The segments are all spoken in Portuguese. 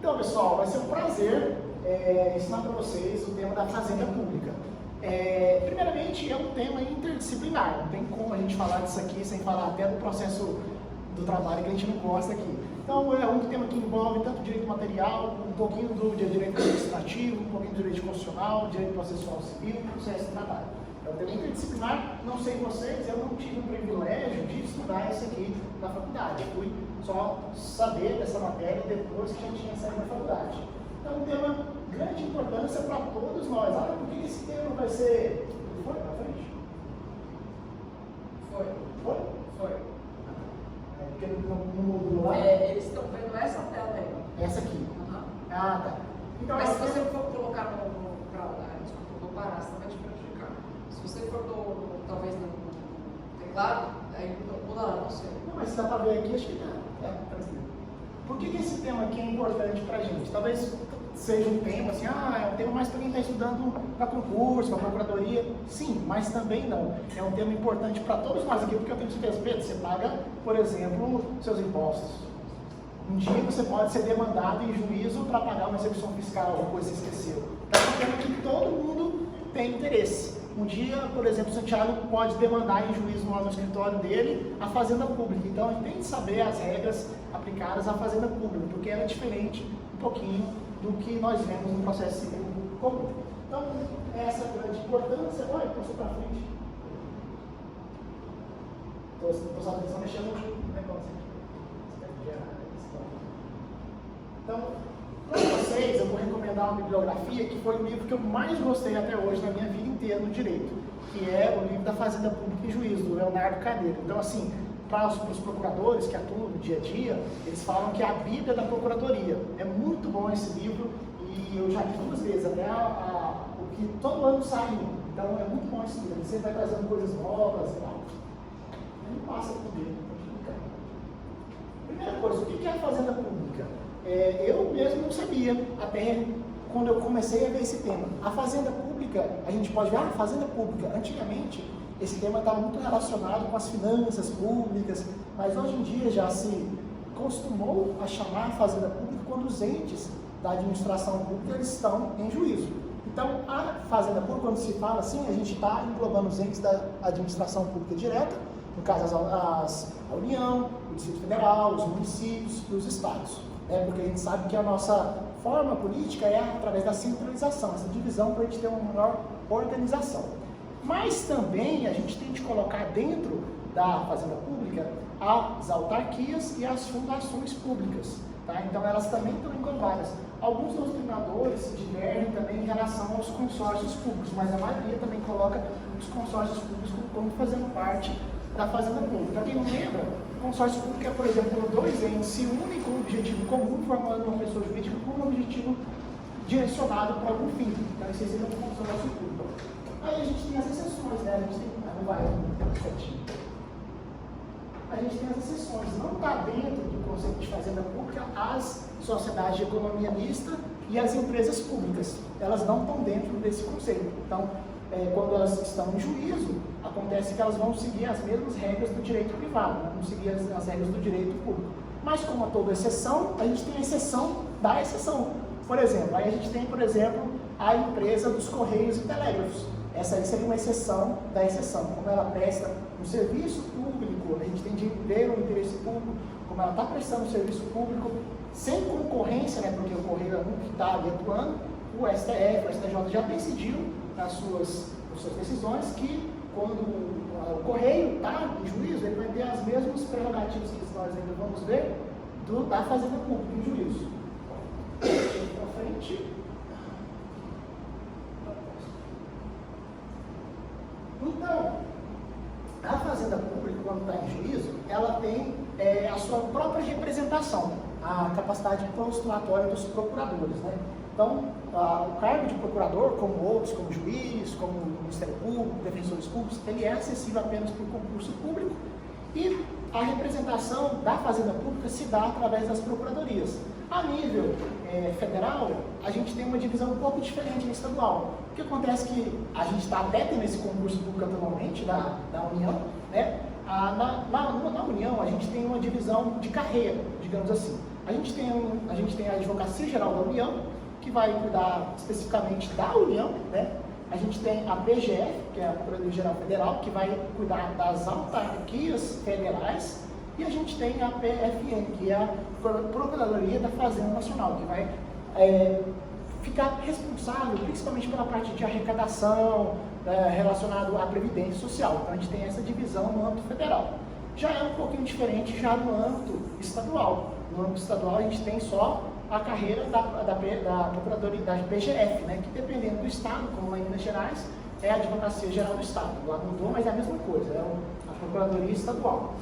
Então, pessoal, vai ser um prazer ensinar para vocês o tema da fazenda pública. Primeiramente, é um tema interdisciplinar, não tem como a gente falar disso aqui sem falar até do processo do trabalho que a gente não gosta aqui. Então, é um tema que envolve tanto direito material, um pouquinho do direito administrativo, um pouquinho do direito constitucional, direito processual civil e processo de trabalho. É um tema interdisciplinar, não sei vocês, eu não tive o privilégio de estudar isso aqui na faculdade. Eu fui só saber dessa matéria depois que a gente tinha saído da faculdade. Então, um tema de grande importância para todos nós. Olha, por que esse tema vai ser... Foi para frente? Foi. Foi? Foi. Porque não mudou lá? Eles estão vendo essa tela aí. Essa aqui. Uhum. Ah, tá. Então, mas se você for colocar desculpa, vou parar, senão vai te prejudicar. Se você for talvez no teclado, aí muda lá, não sei. Não, mas se dá para ver aqui, acho que dá. Por que esse tema aqui é importante para a gente? Talvez seja um tema assim, é um tema mais para quem está estudando para concurso, para procuradoria. Sim, mas também não. É um tema importante para todos nós aqui, porque eu tenho certeza, Pedro, você paga, por exemplo, seus impostos. Um dia você pode ser demandado em juízo para pagar uma execução fiscal, alguma coisa que você esqueceu. Então é um tema que todo mundo tem interesse. Um dia, por exemplo, o Santiago pode demandar em juízo no escritório dele a fazenda pública. Então a gente tem que saber as regras aplicadas à fazenda pública, porque ela é diferente um pouquinho do que nós vemos no processo civil comum. Então, essa grande importância. Olha, passou para frente. Estou só mexendo no negócio aqui. Então, para vocês, eu vou recomendar uma bibliografia que foi o livro que eu mais gostei até hoje na minha vida inteira no direito, que é o livro da Fazenda Pública e Juízo, do Leonardo Carneiro. Então, assim, para os procuradores que atuam no dia a dia, eles falam que é a Bíblia da Procuradoria. É muito bom esse livro e eu já li 2 vezes, até o que todo ano sai um. Então, é muito bom esse livro. Ele sempre vai trazendo coisas novas e tal. Não passa por dentro. Primeira coisa, o que é a Fazenda Pública? Eu mesmo não sabia, até quando eu comecei a ver esse tema. A fazenda pública, a gente pode ver, a fazenda pública, antigamente, esse tema estava muito relacionado com as finanças públicas, mas hoje em dia já se costumou a chamar a fazenda pública quando os entes da administração pública eles estão em juízo. Então, a fazenda pública, quando se fala assim, a gente está englobando os entes da administração pública direta, no caso a União, o Distrito Federal, os municípios e os estados. Porque a gente sabe que a nossa forma política é através da centralização, essa divisão para a gente ter uma maior organização. Mas também a gente tem de colocar dentro da fazenda pública as autarquias e as fundações públicas. Tá? Então elas também estão englobadas. Alguns doutrinadores divergem também em relação aos consórcios públicos, mas a maioria também coloca os consórcios públicos como fazendo parte da fazenda pública. Para quem não lembra, o consórcio público é, por exemplo, 2 entes se unem com um objetivo comum, formando uma pessoa jurídica com um objetivo direcionado para algum fim. Então, esse seria um consórcio público. Aí a gente tem as exceções, né? A gente tem... A gente tem as exceções. Não está dentro do conceito de fazenda pública as sociedades de economia mista e as empresas públicas. Elas não estão dentro desse conceito. Então, quando elas estão em juízo, acontece que elas vão seguir as mesmas regras do direito privado, né? Não seguir as regras do direito público. Mas como a toda exceção, a gente tem a exceção da exceção. Por exemplo, aí a gente tem, por exemplo, a empresa dos Correios e Telégrafos. Essa aí seria uma exceção da exceção. Como ela presta um serviço público, a gente tem de ver o interesse público, como ela está prestando um serviço público sem concorrência, né? Porque o Correio é um que está ali atuando, o STF, o STJ já decidiu nas suas decisões que quando o Correio está em juízo, ele vai ter as mesmas prerrogativas que nós ainda vamos ver da fazenda pública em juízo. Para frente. Então, a fazenda pública, quando está em juízo, ela tem a sua própria representação, a capacidade postulatória dos procuradores, né? Então, o cargo de procurador, como outros, como juiz, como Ministério Público, defensores públicos, ele é acessível apenas por concurso público e a representação da fazenda pública se dá através das procuradorias. A nível federal, a gente tem uma divisão um pouco diferente no estadual. O que acontece é que a gente está até tendo esse concurso público atualmente da União, né? Na União, a gente tem uma divisão de carreira, digamos assim. A gente tem a Advocacia Geral da União, que vai cuidar especificamente da União, né? A gente tem a PGF, que é a Procuradoria Geral Federal, que vai cuidar das autarquias federais, e a gente tem a PFN, que é a Procuradoria da Fazenda Nacional, que vai ficar responsável principalmente pela parte de arrecadação relacionado à Previdência Social. Então a gente tem essa divisão no âmbito federal. Já é um pouquinho diferente já no âmbito estadual. No âmbito estadual a gente tem só a carreira da Procuradoria da PGF, né, que dependendo do estado, como lá em Minas Gerais, é a Advocacia Geral do Estado. Lá mudou, mas é a mesma coisa, é a Procuradoria Estadual.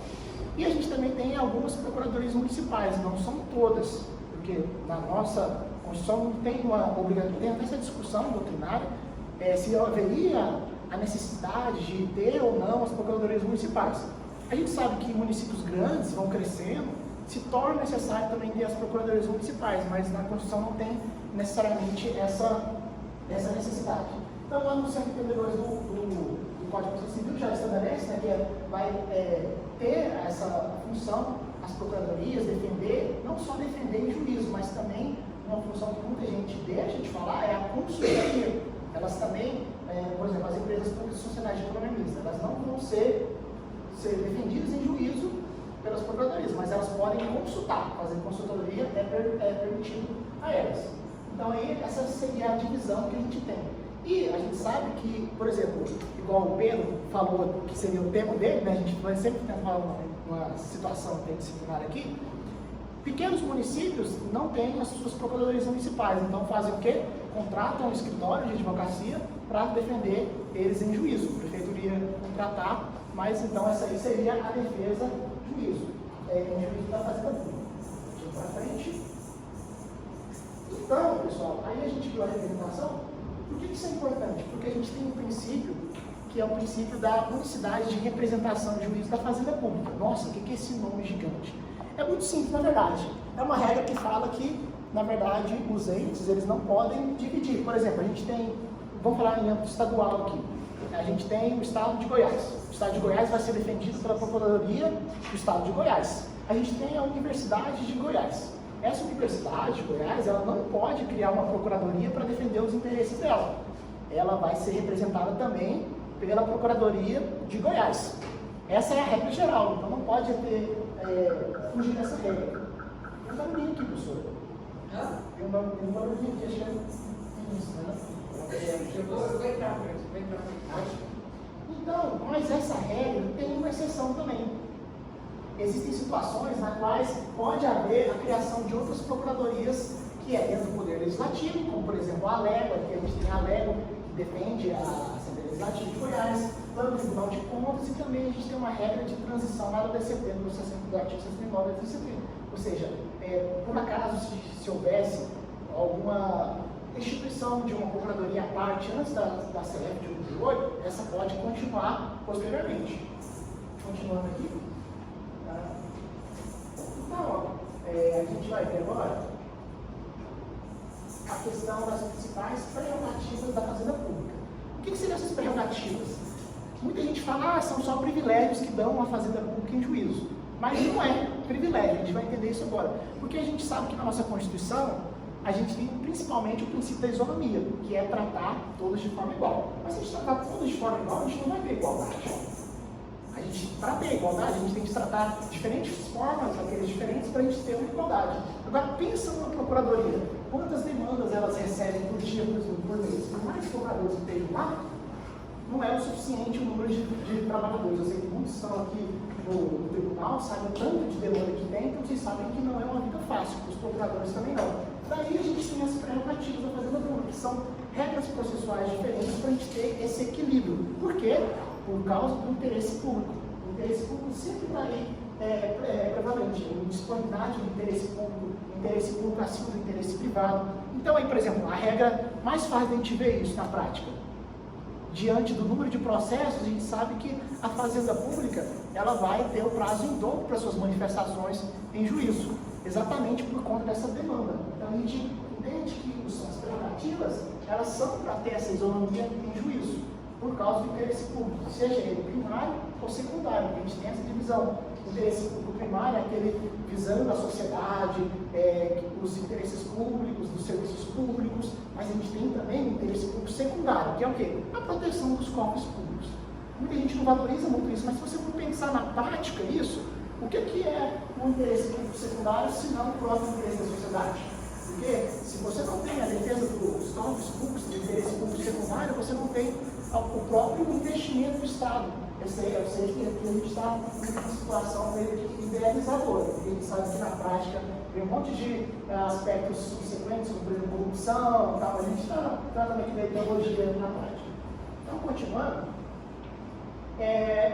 E a gente também tem algumas procuradorias municipais, não são todas, porque na nossa Constituição não tem uma obrigatoriedade, tem até essa discussão doutrinária, se haveria a necessidade de ter ou não as procuradorias municipais. A gente sabe que municípios grandes vão crescendo, se torna necessário também ter as procuradorias municipais, mas na Constituição não tem necessariamente essa necessidade. Então, lá no 132 do Código de Processo Civil já estabelece, né, que vai ter essa função, as procuradorias, defender, não só defender em juízo, mas também uma função que muita gente deixa de falar, é a consultoria. Elas também, por exemplo, as empresas públicas funcionais de economista, elas não vão ser defendidas em juízo pelas procuradorias, mas elas podem consultar, fazer consultoria é permitido a elas. Então aí essa seria a divisão que a gente tem. E a gente sabe que, por exemplo, igual o Pedro falou que seria o tema dele, né, a gente vai sempre tentar uma situação interdisciplinar aqui, pequenos municípios não têm as suas procuradorias municipais, então fazem o quê? Contratam um escritório de advocacia para defender eles em juízo. A prefeitura iria contratar, mas então essa aí seria a defesa juízo. Em juízo da fazenda pública. Vamos para frente. Então, pessoal, aí a gente viu a representação. Por que isso é importante? Porque a gente tem um princípio, que é o princípio da unicidade de representação de juízo da fazenda pública. Nossa, o que é esse nome gigante? É muito simples, na verdade. É uma regra que fala que, na verdade, os entes, eles não podem dividir. Por exemplo, a gente tem, vamos falar em âmbito estadual aqui, a gente tem o estado de Goiás. O estado de Goiás vai ser defendido pela Procuradoria do estado de Goiás. A gente tem a Universidade de Goiás. Essa Universidade de Goiás, ela não pode criar uma procuradoria para defender os interesses dela. Ela vai ser representada também pela Procuradoria de Goiás. Essa é a regra geral, então não pode fugir dessa regra. Tem um barulhinho aqui, professor. Tem um barulhinho aqui, acho que é isso, né? Eu vou entrar. Então, mas essa regra tem uma exceção também. Existem situações nas quais pode haver a criação de outras procuradorias que é dentro do Poder Legislativo, como por exemplo a Alego, aqui a gente tem a Alego, que defende a Assembleia Legislativa de Goiás, tanto o Tribunal de Contas, e também a gente tem uma regra de transição lá do DCT, do artigo 69 do DCT. Ou seja, por acaso, se houvesse alguma instituição de uma procuradoria à parte antes da CEF de 88, essa pode continuar posteriormente. Continuando aqui. Então, a gente vai ver agora a questão das principais prerrogativas da Fazenda Pública. O que seriam essas prerrogativas? Muita gente fala, são só privilégios que dão a Fazenda Pública em juízo. Mas não é privilégio, a gente vai entender isso agora. Porque a gente sabe que na nossa Constituição, a gente tem principalmente o princípio da isonomia, que é tratar todos de forma igual. Mas se a gente tratar todos de forma igual, a gente não vai ter igualdade. Para ter igualdade, a gente tem que tratar diferentes formas, daqueles diferentes, para a gente ter uma igualdade. Agora, pensa numa procuradoria. Quantas demandas elas recebem por dia, por mês? Por mais procuradores que tenham lá, não é o suficiente o número de trabalhadores. Eu sei que muitos estão aqui no tribunal, sabem o tanto de demanda que tem, então vocês sabem que não é uma vida fácil, os procuradores também não. Daí a gente tem as prerrogativas da Fazenda Pública, que são regras processuais diferentes para a gente ter esse equilíbrio. Por quê? Por causa do interesse público. O interesse público sempre está aí prevalente. A disponibilidade do interesse público acima do interesse privado. Então aí, por exemplo, a regra mais fácil de a gente ver isso na prática. Diante do número de processos, a gente sabe que a Fazenda Pública ela vai ter o prazo em dobro para suas manifestações em juízo, exatamente por conta dessa demanda. Então a gente entende que as prerrogativas elas são para ter essa isonomia em juízo, por causa do interesse público, seja ele primário ou secundário, porque a gente tem essa divisão. O interesse público primário é aquele visando a sociedade, os interesses públicos, dos serviços públicos, mas a gente tem também o interesse público secundário, que é o quê? A proteção dos cofres públicos. Muita gente não valoriza muito isso, mas se você for pensar na prática isso, o que é o interesse público secundário, se não o próprio interesse da sociedade? Porque se você não tem a defesa dos cofres públicos, do interesse público secundário, você não tem o próprio investimento do Estado. Eu sei que a gente está numa situação idealizadora, porque a gente sabe que na prática tem um monte de aspectos subsequentes, como por exemplo corrupção e tal, a gente está tratando aqui da ideologia na prática. Então, continuando,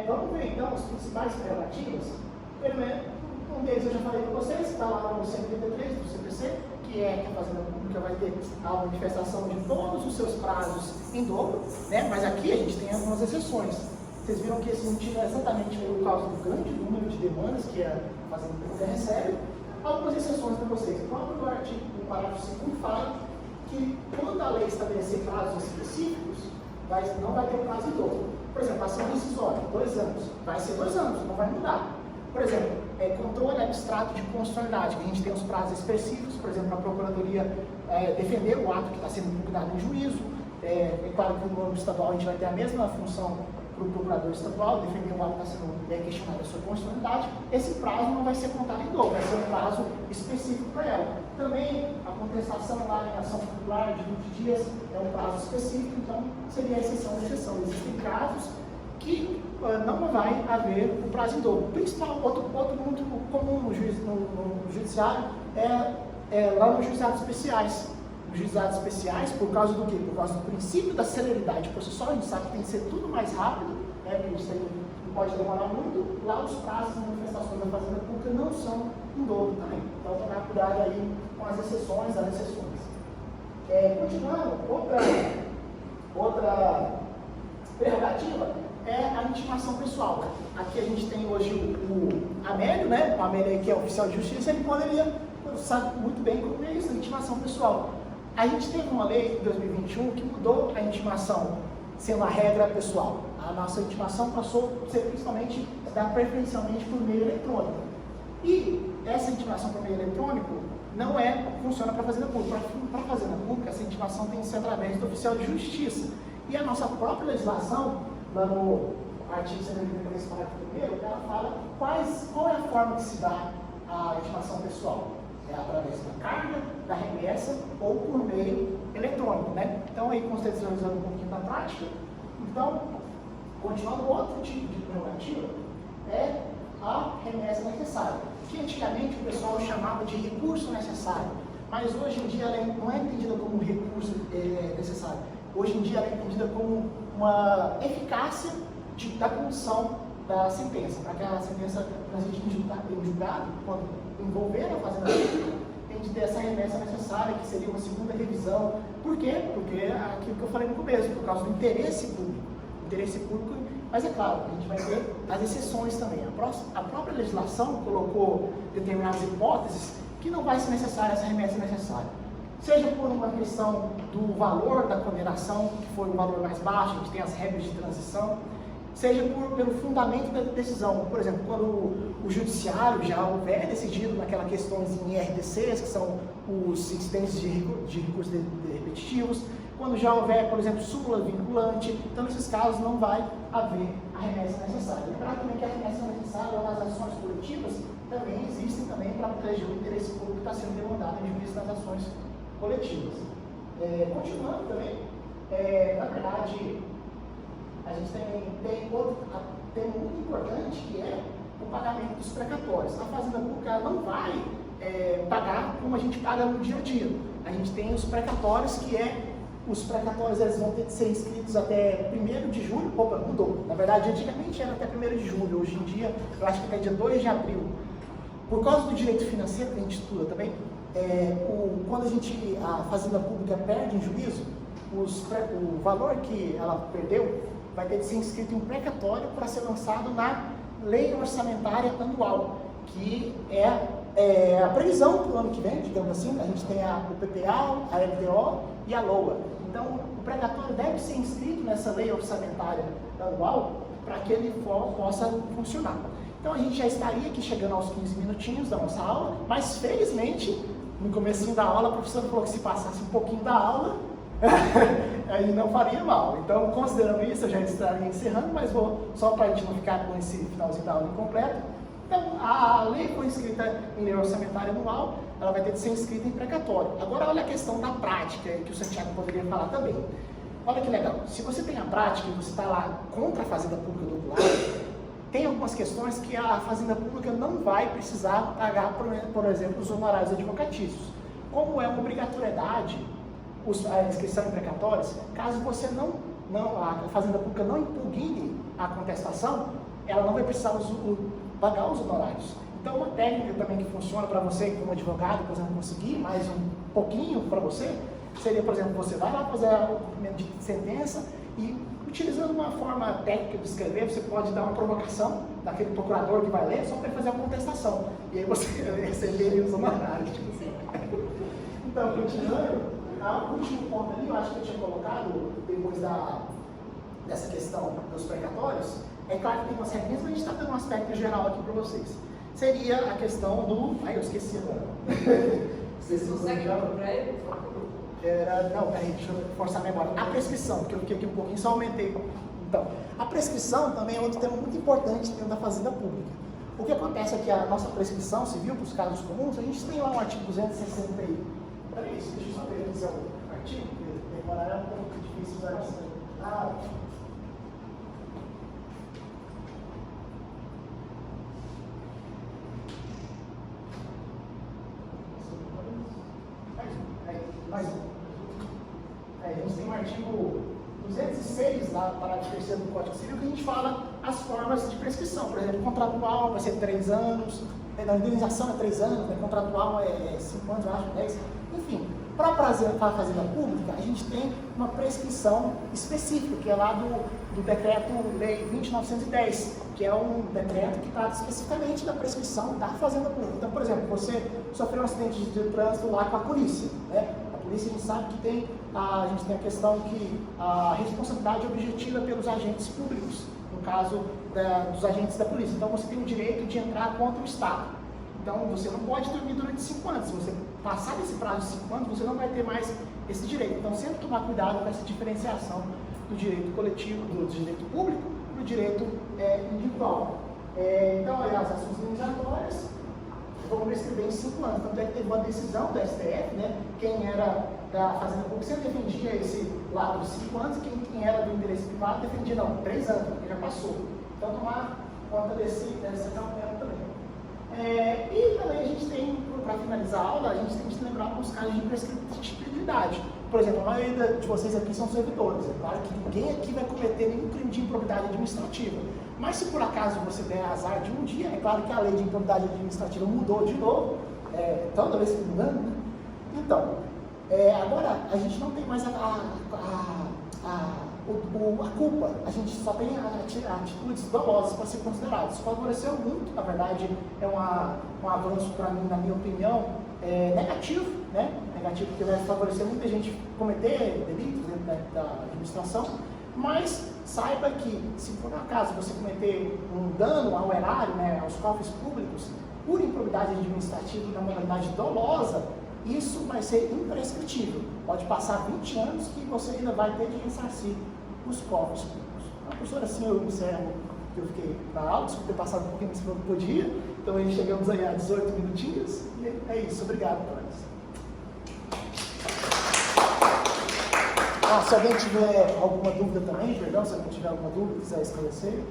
vamos ver então os principais prerrogativas. Primeiro, um deles eu já falei para vocês, está lá no 183 do CPC, que é que a Fazenda Pública vai ter a manifestação de todos os seus prazos em dobro, né? Mas aqui a gente tem algumas exceções. Vocês viram que esse motivo é exatamente por causa do grande número de demandas que a Fazenda Pública recebe. Algumas exceções para vocês. O próprio artigo do parágrafo 2º fala que quando a lei estabelecer prazos específicos, não vai ter prazo em dobro. Por exemplo, ação decisória, 2 anos. Vai ser 2 anos, não vai mudar. Por exemplo, controle abstrato de constitucionalidade, que a gente tem os prazos específicos, por exemplo, a Procuradoria defender o ato que está sendo impugnado em juízo. É claro que no âmbito estadual a gente vai ter a mesma função para o procurador estadual, defender o ato que está sendo questionado a sua constitucionalidade. Esse prazo não vai ser contado em dobro, vai ser um prazo específico para ela. Também a contestação lá em ação popular de 20 dias é um prazo específico, então seria a exceção da exceção. Existem casos que não vai haver o prazo em dobro. O principal, outro ponto muito comum no judiciário é lá nos juizados especiais. Os juizados especiais, por causa do quê? Por causa do princípio da celeridade processual, a gente sabe que tem que ser tudo mais rápido, né, porque isso aí não pode demorar muito. Lá os prazos e manifestações da Fazenda Pública não são em dobro também. Então, tomar cuidado aí com as exceções, das exceções. Continuando, outra prerrogativa é a intimação pessoal. Aqui a gente tem hoje o Amélio, né? O Amélio que é oficial de justiça, ele sabe muito bem como é isso, a intimação pessoal. A gente teve uma lei em 2021 que mudou a intimação, sendo a regra pessoal. A nossa intimação passou a ser principalmente, preferencialmente por meio eletrônico. E essa intimação por meio eletrônico não funciona para a Fazenda Pública. Para a Fazenda Pública, essa intimação tem que ser através do oficial de justiça. E a nossa própria legislação, lá no artigo 183, parágrafo 1º, ela fala qual é a forma que se dá a intimação pessoal. É através da carga, da remessa ou por meio eletrônico, né? Então, aí, contextualizando um pouquinho da prática, então, continuando, outro tipo de prerrogativa é a remessa necessária, que antigamente o pessoal chamava de recurso necessário, mas hoje em dia ela não é entendida como recurso necessário. Hoje em dia ela é entendida como uma eficácia da condição da sentença, para que a sentença transite em julgado, quando envolver a Fazenda Pública, tem de ter essa remessa necessária, que seria uma segunda revisão. Por quê? Porque é aquilo que eu falei no começo, por causa do interesse público. Interesse público, mas é claro, a gente vai ter as exceções também. A própria legislação colocou determinadas hipóteses que não vai ser necessária essa remessa necessária. Seja por uma questão do valor da condenação, que foi um valor mais baixo, a gente tem as regras de transição, seja pelo fundamento da decisão. Por exemplo, quando o judiciário já houver decidido naquelas questões em IRDCs, que são os incidentes de recursos repetitivos, quando já houver, por exemplo, súmula vinculante, então nesses casos não vai haver a remessa necessária. Lembrar também que a remessa necessária nas ações coletivas também existem também para proteger o interesse público que está sendo demandado em juízo das ações coletivas. Continuando também, na verdade, a gente tem outro tema muito importante, que é o pagamento dos precatórios. A Fazenda Pública não vai pagar como a gente paga no dia a dia. A gente tem os precatórios, os precatórios eles vão ter que ser inscritos até 1º de julho. Opa, mudou. Na verdade, antigamente era até 1º de julho. Hoje em dia, eu acho que até dia 2 de abril. Por causa do direito financeiro, que a gente estuda também, quando a Fazenda Pública perde em juízo, o valor que ela perdeu vai ter que ser inscrito em precatório para ser lançado na lei orçamentária anual, que é a previsão para o ano que vem, digamos assim. A gente tem o PPA, a LDO e a LOA. Então, o precatório deve ser inscrito nessa lei orçamentária anual para que ele possa funcionar. Então a gente já estaria aqui chegando aos 15 minutinhos da nossa aula, mas felizmente, no comecinho da aula, a professora falou que se passasse um pouquinho da aula, aí não faria mal. Então, considerando isso, eu já estaria encerrando, mas vou só para a gente não ficar com esse finalzinho da aula incompleto. Então, a lei foi inscrita em lei orçamentária anual, ela vai ter que ser inscrita em precatório. Agora, olha a questão da prática, que o Santiago poderia falar também. Olha que legal, se você tem a prática e você está lá contra a Fazenda Pública do outro lado, tem algumas questões que a Fazenda Pública não vai precisar pagar, por exemplo, os honorários advocatícios. Como é uma obrigatoriedade a inscrição em precatórios, caso você a Fazenda Pública não impugne a contestação, ela não vai precisar pagar os honorários. Então, uma técnica também que funciona para você, como advogado, por exemplo, conseguir mais um pouquinho para você, seria, por exemplo, você vai lá fazer o cumprimento de sentença e, utilizando uma forma técnica de escrever, você pode dar uma provocação daquele procurador que vai ler só para fazer a contestação. E aí você receberia os honorários. Então, continuando, o último ponto ali, eu acho que eu tinha colocado, depois dessa questão dos precatórios, é claro que tem umas regrinhas, mas a gente está dando um aspecto geral aqui para vocês. Seria a questão do... Ai, eu esqueci agora. Vocês conseguem para ele? Não, peraí, deixa eu forçar a memória. A prescrição, porque eu fiquei aqui um pouquinho, só aumentei. Então, a prescrição também é outro tema muito importante dentro da Fazenda Pública. O que acontece é que a nossa prescrição civil, para os casos comuns, a gente tem lá um artigo 260. Peraí, deixa eu só ver aqui o artigo, porque demorar é um pouco difícil usar isso. Mais um. A gente tem um artigo 206, lá, parágrafo 3º do Código Civil, que a gente fala as formas de prescrição. Por exemplo, contratual vai ser 3 anos, a indenização é 3 anos, contratual é 5 anos, eu acho, 10. Enfim, para a Fazenda Pública, a gente tem uma prescrição específica, que é lá do Decreto-Lei 20.910, que é um decreto que trata especificamente da prescrição da Fazenda Pública. Então, por exemplo, você sofreu um acidente de trânsito lá com a polícia, né? A polícia, a gente sabe que a gente tem a questão que a responsabilidade objetiva pelos agentes públicos, no caso dos agentes da polícia. Então, você tem o direito de entrar contra o Estado. Então, você não pode dormir durante 5 anos. Se você passar desse prazo de 5 anos, você não vai ter mais esse direito. Então, sempre tomar cuidado com essa diferenciação do direito coletivo, do direito público e do direito individual. Então, as ações indenizatórias vão prescrever em 5 anos. Tanto é que teve uma decisão do STF, né? Quem era da Fazenda Pública sempre defendia esse lado dos 5 anos, e quem era do interesse privado defendia, não, 3 anos, porque já passou. Então, tomar conta dessa cautela também. E também a gente tem, para finalizar a aula, a gente tem que lembrar alguns casos de imprescritibilidade. Por exemplo, a maioria de vocês aqui são servidores. É claro que ninguém aqui vai cometer nenhum crime de improbidade administrativa. Mas se por acaso você der azar de um dia, é claro que a lei de improbidade administrativa mudou de novo, toda vez que mudando, né? Então, agora a gente não tem mais a culpa, a gente só tem atitudes dolosas para ser consideradas. Isso favoreceu muito, na verdade, é um avanço para mim, na minha opinião, negativo, né? Negativo porque vai favorecer muita gente cometer delitos dentro da administração, mas saiba que, se por acaso você cometer um dano ao erário, né, aos cofres públicos, por improbidade administrativa na modalidade dolosa, isso vai ser imprescritível. Pode passar 20 anos que você ainda vai ter de ressarcir os cofres públicos. A professora, assim, eu encerro que eu fiquei na aula, desculpa ter passado um pouquinho mais do dia, então aí chegamos aí a 18 minutinhos, e é isso. Obrigado, Thales. Se alguém tiver alguma dúvida também, perdão, se alguém tiver alguma dúvida, quiser esclarecer.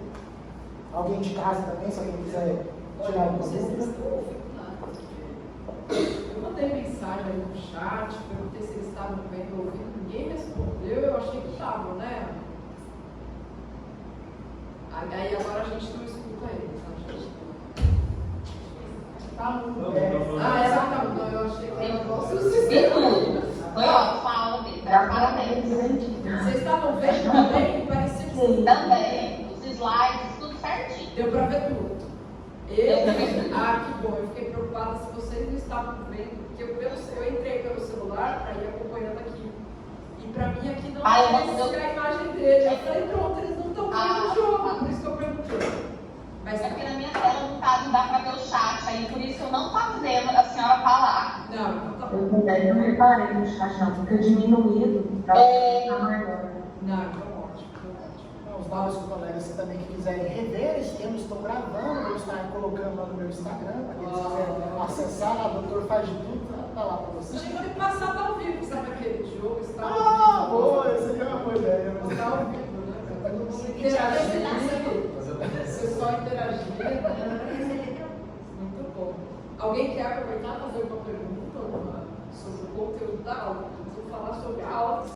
Alguém de casa também, se alguém quiser tirar alguma dúvida. Eu mandei mensagem aí no chat, perguntei se eles estavam vendo ou ouvindo, ninguém respondeu, eu achei que estavam, né? Aí agora a gente não escuta eles, a gente Tá bom. Não, eu achei que era negócio. Vocês estavam vendo também? Parecia que sim. Também, os slides, tudo certinho. Deu para ver tudo. Que bom, eu fiquei preocupada se vocês não estavam vendo, porque eu entrei pelo celular para ir acompanhando aqui. E para mim aqui não aparecia a imagem dele. Eu falei, pronto, eles não estão do jogo, por isso que eu perguntei. Mas É porque na minha tela, no caso, dá pra ver o chat, aí por isso eu não tava vendo a senhora falar. não, então tá bom. Eu também não reparei no chat, não, fica diminuído, tá maior. Não, então ótimo. Os novos colegas também que quiserem rever esse tema, estou gravando, vou estar colocando lá no meu Instagram, para quem quiser acessar, lá, doutor faz de tudo, tá lá para vocês. Chegou ano passado ao vivo, sabe aquele jogo? Está Ah, boa, essa é uma boa ideia. Está ao vivo, né? Todo mundo interagindo, você só interagia. Muito bom. Alguém quer aproveitar e fazer uma pergunta sobre o conteúdo da aula? Vamos falar sobre a aula.